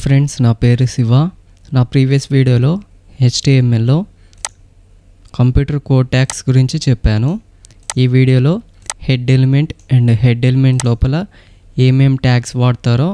Friends, నా పేరు శివ. నా ప్రీవియస్ వీడియోలో HTMLలో కంప్యూటర్ కోడ్ ట్యాగ్స్ గురించి చెప్పాను. ఈ వీడియోలో head element and head element లోపల ఏమేం ట్యాగ్స్ వాడతారో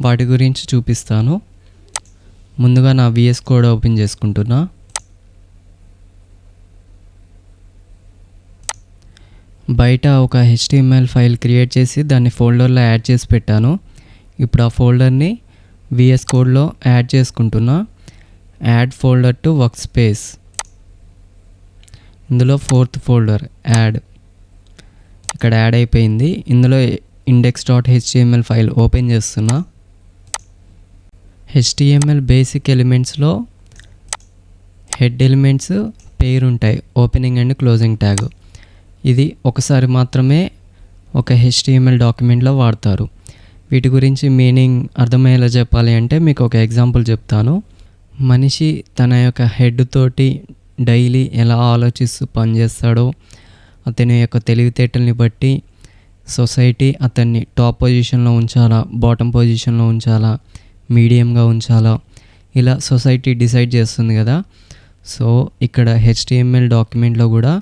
వాటి గురించి చూపిస్తాను. ముందుగా నా Vscode ఓపెన్ చేసుకుంటున్నా. బయట ఒక HTML ఫైల్ క్రియేట్ చేసి దాన్ని ఫోల్డర్లో యాడ్ చేసి పెట్టాను. ఇప్పుడు ఆ ఫోల్డర్ని Vscodeలో యాడ్ చేసుకుంటున్నా. Add folder to work space. ఇందులో 4th ఫోల్డర్ యాడ్. ఇక్కడ యాడ్ అయిపోయింది. ఇందులో index.html ఫైల్ ఓపెన్ చేస్తున్నా. HTML బేసిక్ ఎలిమెంట్స్లో హెడ్ ఎలిమెంట్స్ పేరు ఉంటాయి, ఓపెనింగ్ అండ్ క్లోజింగ్ ట్యాగ్. ఇది ఒకసారి మాత్రమే ఒక HTML డాక్యుమెంట్లో వాడతారు. వీటి గురించి మీనింగ్ అర్థమయ్యేలా చెప్పాలి అంటే మీకు ఒక ఎగ్జాంపుల్ చెప్తాను. మనిషి తన యొక్క హెడ్ తోటి డైలీ ఎలా ఆలోచిస్తూ పనిచేస్తాడో, అతని యొక్క తెలివితేటల్ని బట్టి సొసైటీ అతన్ని టాప్ పొజిషన్లో ఉంచాలా, బాటమ్ పొజిషన్లో ఉంచాలా, మీడియంగా ఉంచాలా, ఇలా సొసైటీ డిసైడ్ చేస్తుంది కదా. సో ఇక్కడ HTML డాక్యుమెంట్లో కూడా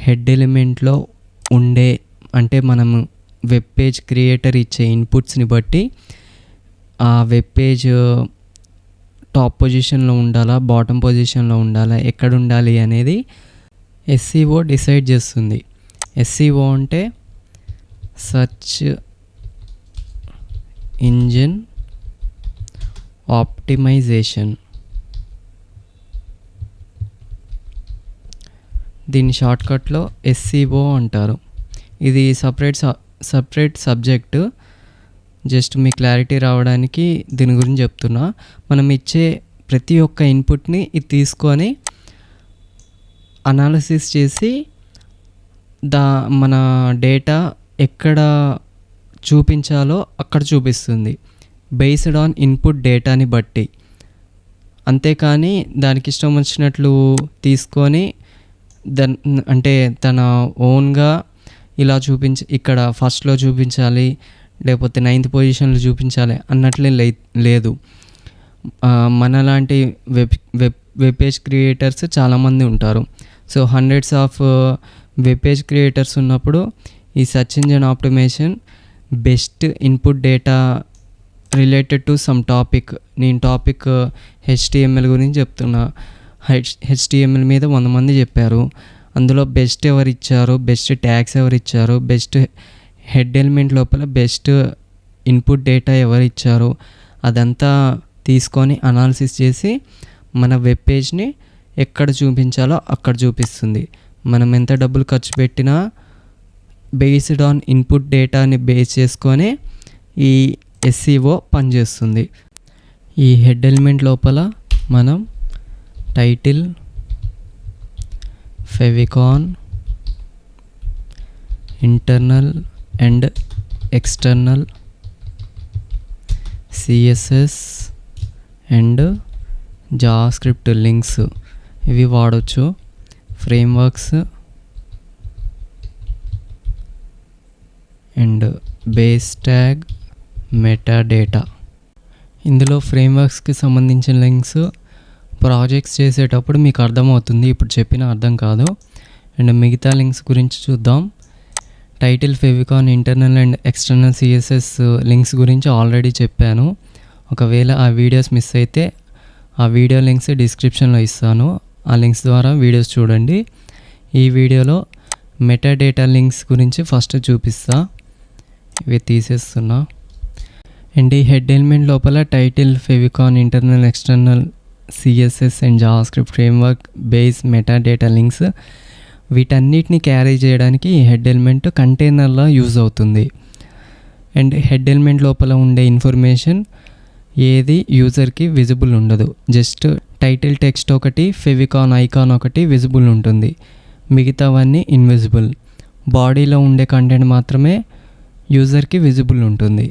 హెడ్ ఎలిమెంట్లో ఉండే, అంటే మనము వెబ్ పేజ్ క్రియేటర్ ఇచ్చే ఇన్పుట్స్ని బట్టి ఆ వెబ్ పేజ్ టాప్ పొజిషన్లో ఉండాలా, బాటమ్ పొజిషన్లో ఉండాలా, ఎక్కడ ఉండాలి అనేది SEO డిసైడ్ చేస్తుంది. SEO అంటే సర్చ్ ఇంజిన్ ఆప్టిమైజేషన్. దీని షార్ట్కట్లో SEO అంటారు. ఇది సపరేట్ సబ్జెక్టు. జస్ట్ మీ క్లారిటీ రావడానికి దీని గురించి చెప్తున్నా. మనం ఇచ్చే ప్రతి ఒక్క ఇన్పుట్ని ఇది తీసుకొని అనాలిసిస్ చేసి మన డేటా ఎక్కడ చూపించాలో అక్కడ చూపిస్తుంది, బేస్డ్ ఆన్ ఇన్పుట్ డేటాని బట్టి. అంతేకాని దానికి ఇష్టం వచ్చినట్లు తీసుకొని అంటే తన ఓన్గా ఇలా ఇక్కడ ఫస్ట్లో చూపించాలి, లేకపోతే 9th పొజిషన్లో చూపించాలి అన్నట్లే లేదు. మనలాంటి వెబ్ పేజ్ క్రియేటర్స్ చాలామంది ఉంటారు. So hundreds of web page creators ఉన్నప్పుడు ఈ search engine optimisation best input data related to some topic. నేను టాపిక్ HTML గురించి చెప్తున్నా. HTML మీద 100 మంది చెప్పారు. అందులో బెస్ట్ ఎవరు ఇచ్చారు, బెస్ట్ ట్యాగ్స్ ఎవరు ఇచ్చారు, బెస్ట్ హెడ్ ఎలిమెంట్ లోపల బెస్ట్ ఇన్పుట్ డేటా ఎవరు ఇచ్చారు, అదంతా తీసుకొని అనాలిసిస్ చేసి మన వెబ్ పేజ్ని ఎక్కడ చూపించాలో అక్కడ చూపిస్తుంది. మనం ఎంత డబ్బులు ఖర్చు పెట్టినా బేస్డ్ ఆన్ ఇన్పుట్ డేటాని బేస్ చేసుకొని ఈ SEO పనిచేస్తుంది. ఈ హెడ్ ఎలిమెంట్ లోపల మనం title, favicon, internal and external, CSS and JavaScript links ఇవి వాడచ్చు. Frameworks and base tag, metadata. ఇందులో ఫ్రేమ్వర్క్స్కి సంబంధించిన లింక్స్ ప్రాజెక్ట్స్ చేసేటప్పుడు మీకు అర్థమవుతుంది, ఇప్పుడు చెప్పిన అర్థం కాదు. అండ్ మిగతా లింక్స్ గురించి చూద్దాం. Title, favicon, internal and external CSS links గురించి ఆల్రెడీ చెప్పాను. ఒకవేళ ఆ వీడియోస్ మిస్ అయితే ఆ వీడియో లింక్స్ డిస్క్రిప్షన్లో ఇస్తాను. ఆ లింక్స్ ద్వారా వీడియోస్ చూడండి. ఈ వీడియోలో మెటాడేటా లింక్స్ గురించి ఫస్ట్ చూపిస్తా. ఇవి తీసేస్తున్నా. అండ్ ఈ హెడ్ ఎలిమెంట్ లోపల title, favicon, internal, external, CSS and JavaScript framework, base, metadata links వీటన్నిటిని క్యారీ చేయడానికి ఈ హెడ్ ఎలిమెంట్ కంటైనర్లా యూజ్ అవుతుంది. అండ్ హెడ్ ఎలిమెంట్ లోపల ఉండే ఇన్ఫర్మేషన్ ఏది యూజర్కి విజిబుల్ ఉండదు. జస్ట్ టైటిల్ టెక్స్ట్ ఒకటి, ఫెవికాన్ ఐకాన్ ఒకటి విజిబుల్ ఉంటుంది, మిగతావన్నీ ఇన్విజిబుల్. బాడీలో ఉండే కంటెంట్ మాత్రమే యూజర్కి విజిబుల్ ఉంటుంది.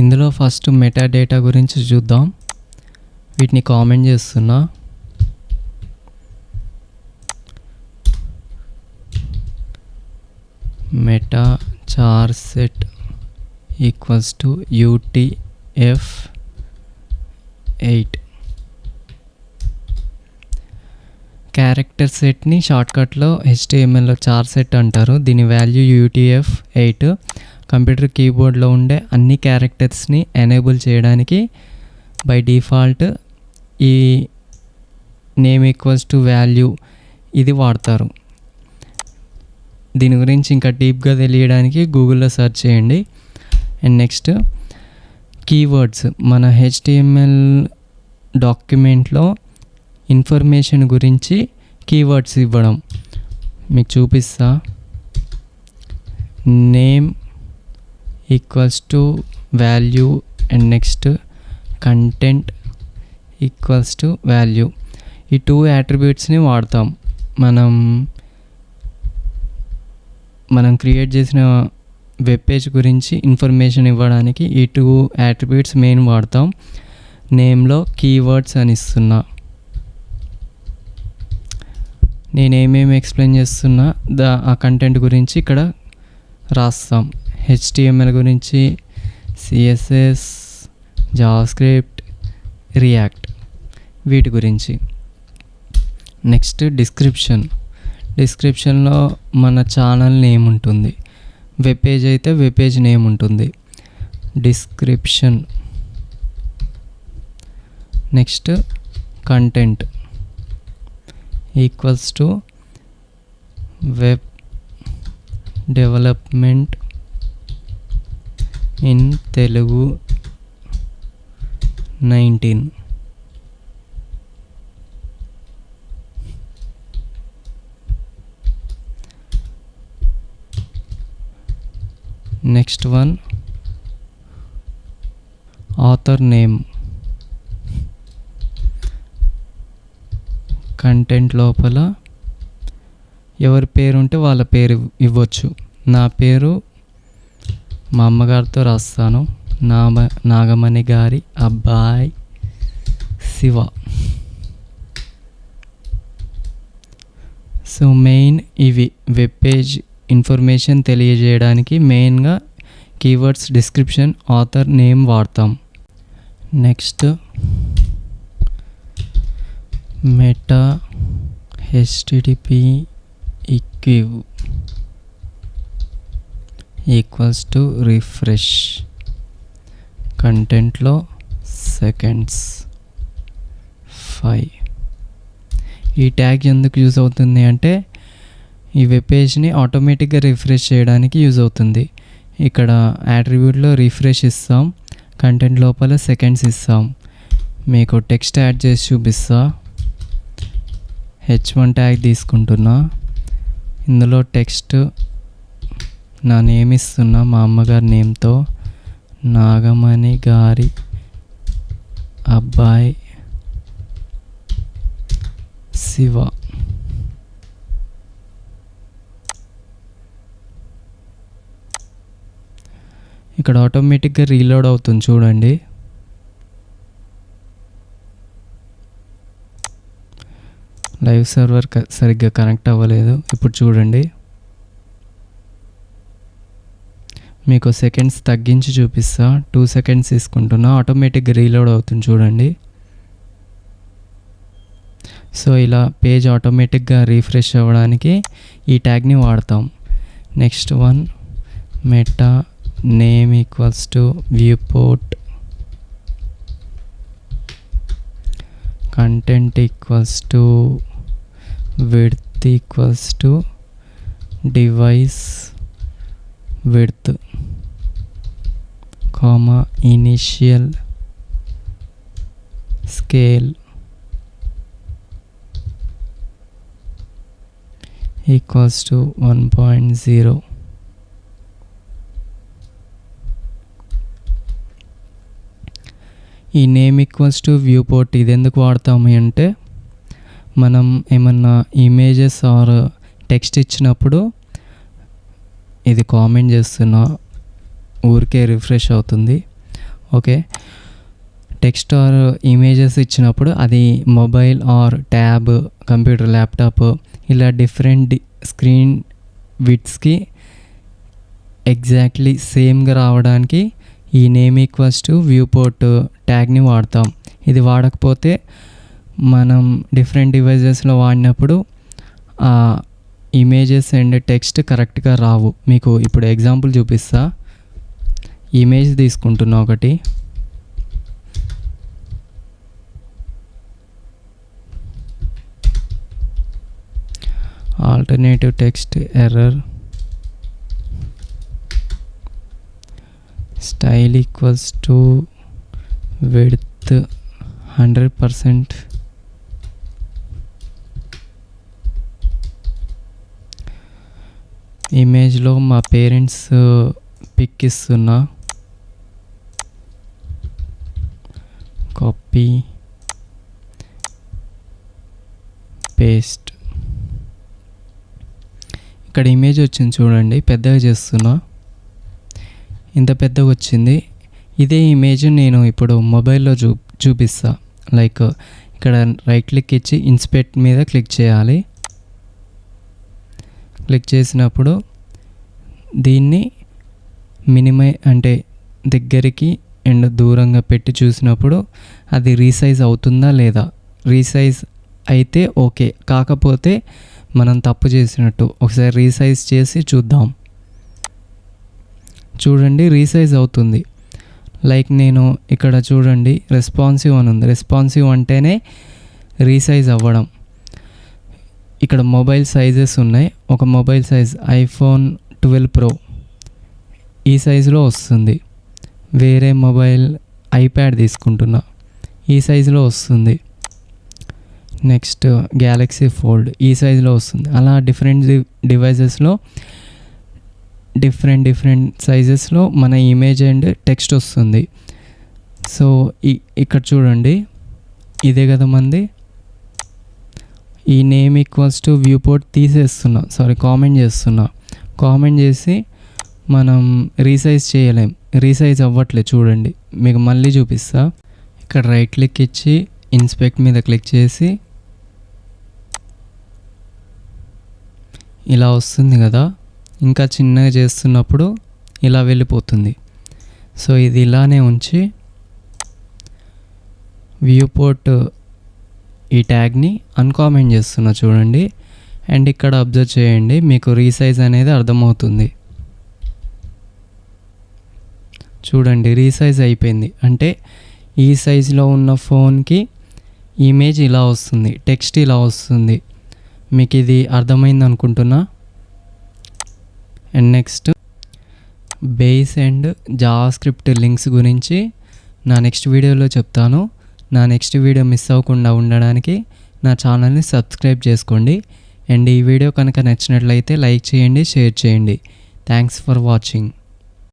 ఇందులో ఫస్ట్ మెటాడేటా గురించి చూద్దాం. వీటిని కామెంట్ చేస్తున్నా. Meta char set equals to UTF 8. Character సెట్ని షార్ట్కట్లో HTMLలో చార్ సెట్ అంటారు. దీని వాల్యూ UTF-8. కంప్యూటర్ కీబోర్డ్లో ఉండే అన్ని క్యారెక్టర్స్ని ఎనేబుల్ చేయడానికి బై డిఫాల్ట్ ఈ నేమ్ ఈక్వల్స్ టు వాల్యూ ఇది వాడతారు. దీని గురించి ఇంకా డీప్గా తెలియడానికి గూగుల్లో సెర్చ్ చేయండి. And next keywords. మన HTML డాక్యుమెంట్లో ఇన్ఫర్మేషన్ గురించి కీవర్డ్స్ ఇవ్వడం మీకు చూపిస్తా. Name equals to value and next content equals to value. ఈ 2 యాట్రిబ్యూట్స్ని వాడతాం. మనం క్రియేట్ చేసిన వెబ్ పేజ్ గురించి ఇన్ఫర్మేషన్ ఇవ్వడానికి ఈ 2 యాట్రిబ్యూట్స్ మెయిన్ వాడతాం. నేమ్లో కీవర్డ్స్ అని ఇస్తున్నా. నేనేమేమి ఎక్స్ప్లెయిన్ చేస్తున్నా ఆ కంటెంట్ గురించి ఇక్కడ రాస్తాం. HTML గురించి, CSS, జావాస్క్రిప్ట్, రియాక్ట్ వీటి గురించి. నెక్స్ట్ డిస్క్రిప్షన్లో మన ఛానల్ నేమ్ ఉంటుంది. వెబ్ పేజ్ అయితే వెబ్ పేజ్ నేమ్ ఉంటుంది. Description. Next content equals to web development in Telugu 19. Next one author name. Content లోపల ఎవరి పేరు ఉంటే వాళ్ళ పేరు ఇవ్వచ్చు. నా పేరు మా అమ్మగారితో రాస్తాను. నాగమణి గారి అబ్బాయి శివ. సో మెయిన్ ఇవి వెబ్ పేజ్ ఇన్ఫర్మేషన్ తెలియజేయడానికి మెయిన్గా కీవర్డ్స్, డిస్క్రిప్షన్, ఆథర్ నేమ్ వాడతాం. Next meta HTTP equiv equals to refresh. కంటెంట్లో సెకండ్స్ 5. ఈ ట్యాగ్ ఎందుకు యూజ్ అవుతుంది అంటే ఈ వెబ్ పేజ్ని ఆటోమేటిక్గా రిఫ్రెష్ చేయడానికి యూజ్ అవుతుంది. ఇక్కడ యాట్రిబ్యూట్లో రిఫ్రెష్ ఇస్తాం, కంటెంట్ లోపల సెకండ్స్ ఇస్తాం. మీకు టెక్స్ట్ యాడ్ చేసి చూపిస్తా. H1 ట్యాగ్ తీసుకుంటున్నా. ఇందులో టెక్స్ట్ నా నేమ్ ఇస్తున్నా, మా అమ్మగారి నేమ్తో. నాగమణి గారి అబ్బాయి శివ. ఇక్కడ ఆటోమేటిక్గా రీలోడ్ అవుతుంది చూడండి. లైవ్ సర్వర్ సరిగ్గా కనెక్ట్ అవ్వలేదు. ఇప్పుడు చూడండి, మీకు సెకండ్స్ తగ్గించి చూపిస్తా. 2 సెకండ్స్ తీసుకుంటున్నా. ఆటోమేటిక్గా రీలోడ్ అవుతుంది చూడండి. సో ఇలా పేజ్ ఆటోమేటిక్గా రీఫ్రెష్ అవ్వడానికి ఈ ట్యాగ్ని వాడతాం. Next one meta name equals to viewport. Content equals to width equals to device width, comma initial scale equals to 1.0. ఈ నేమ్ ఈక్వల్స్ టు వ్యూపోర్ట్ ఇది ఎందుకు వాడతాము అంటే మనం ఏమన్నా ఇమేజెస్ ఆర్ టెక్స్ట్ ఇచ్చినప్పుడు, ఇది కామెంట్ చేస్తున్నా, ఊరికే రిఫ్రెష్ అవుతుంది. ఓకే, టెక్స్ట్ ఆర్ ఇమేజెస్ ఇచ్చినప్పుడు అది mobile are tab, computer, laptop ఇలా డిఫరెంట్ స్క్రీన్ విడ్త్స్కి ఎగ్జాక్ట్లీ సేమ్గా రావడానికి ఈ నేమ్ ఈక్వల్స్ టు వ్యూపోర్ట్ ట్యాగ్ని వాడతాం. ఇది వాడకపోతే మనం డిఫరెంట్ డివైజెస్లో వాడినప్పుడు ఆ ఇమేజెస్ అండ్ టెక్స్ట్ కరెక్ట్గా రావు. మీకు ఇప్పుడు ఎగ్జాంపుల్ చూపిస్తా. ఇమేజ్ తీసుకుంటున్నా ఒకటి. Alternative text error, style equals to width 100%, ఇమేజ్లో మా పేరెంట్స్ పిక్ ఇస్తున్నా, కాపీ పేస్ట్. ఇక్కడ ఇమేజ్ వచ్చింది చూడండి, పెద్దగా చేస్తున్నా, ఇంత పెద్దగా వచ్చింది. ఇదే ఇమేజ్ నేను ఇప్పుడు మొబైల్లో చూపిస్తా. లైక్ ఇక్కడ రైట్ క్లిక్ ఇచ్చి ఇన్స్పెక్ట్ మీద క్లిక్ చేయాలి. క్లిక్ చేసినప్పుడు దీన్ని అంటే దగ్గరికి అండ్ దూరంగా పెట్టి చూసినప్పుడు అది రీసైజ్ అవుతుందా లేదా. రీసైజ్ అయితే ఓకే, కాకపోతే మనం తప్పు చేసినట్టు. ఒకసారి రీసైజ్ చేసి చూద్దాం. చూడండి, రీసైజ్ అవుతుంది. లైక్ నేను ఇక్కడ చూడండి రెస్పాన్సివ్ అని ఉంది. రెస్పాన్సివ్ అంటేనే రీసైజ్ అవ్వడం. ఇక్కడ మొబైల్ సైజెస్ ఉన్నాయి. ఒక మొబైల్ సైజ్ iPhone 12 Pro ఈ సైజులో వస్తుంది. వేరే మొబైల్ iPad తీసుకుంటున్నా, ఈ సైజులో వస్తుంది. నెక్స్ట్ Galaxy Fold ఈ సైజులో వస్తుంది. అలా డిఫరెంట్ డివైజెస్లో డిఫరెంట్ సైజెస్లో మన ఇమేజ్ అండ్ టెక్స్ట్ వస్తుంది. సో ఇక్కడ చూడండి, ఇదే కదా మంది. ఈ name equals to viewport తీసేస్తున్నా, కామెంట్ చేస్తున్నా. కామెంట్ చేసి మనం రీసైజ్ చేయలేం, రీసైజ్ అవ్వట్లేదు. చూడండి, మీకు మళ్ళీ చూపిస్తా. ఇక్కడ రైట్ క్లిక్ ఇచ్చి ఇన్స్పెక్ట్ మీద క్లిక్ చేసి ఇలా వస్తుంది కదా. ఇంకా చిన్నగా చేస్తున్నప్పుడు ఇలా వెళ్ళిపోతుంది. సో ఇది ఇలానే ఉంచి వ్యూ పోర్ట్ ఈ ట్యాగ్ని అన్కామెంట్ చేస్తున్నా చూడండి. అండ్ ఇక్కడ అబ్జర్వ్ చేయండి, మీకు రీసైజ్ అనేది అర్థమవుతుంది. చూడండి, రీసైజ్ అయిపోయింది. అంటే ఈ సైజులో ఉన్న ఫోన్కి ఇమేజ్ ఇలా వస్తుంది, టెక్స్ట్ ఇలా వస్తుంది. మీకు ఇది అర్థమైంది అనుకుంటున్నా. And next base and JavaScript links గురించి నా నెక్స్ట్ వీడియోలో చెప్తాను. నా నెక్స్ట్ వీడియో మిస్ అవ్వకుండా ఉండడానికి నా ఛానల్ని సబ్స్క్రైబ్ చేసుకోండి. అండ్ ఈ వీడియో కనుక నచ్చినట్లయితే లైక్ చేయండి, షేర్ చేయండి. Thanks for watching.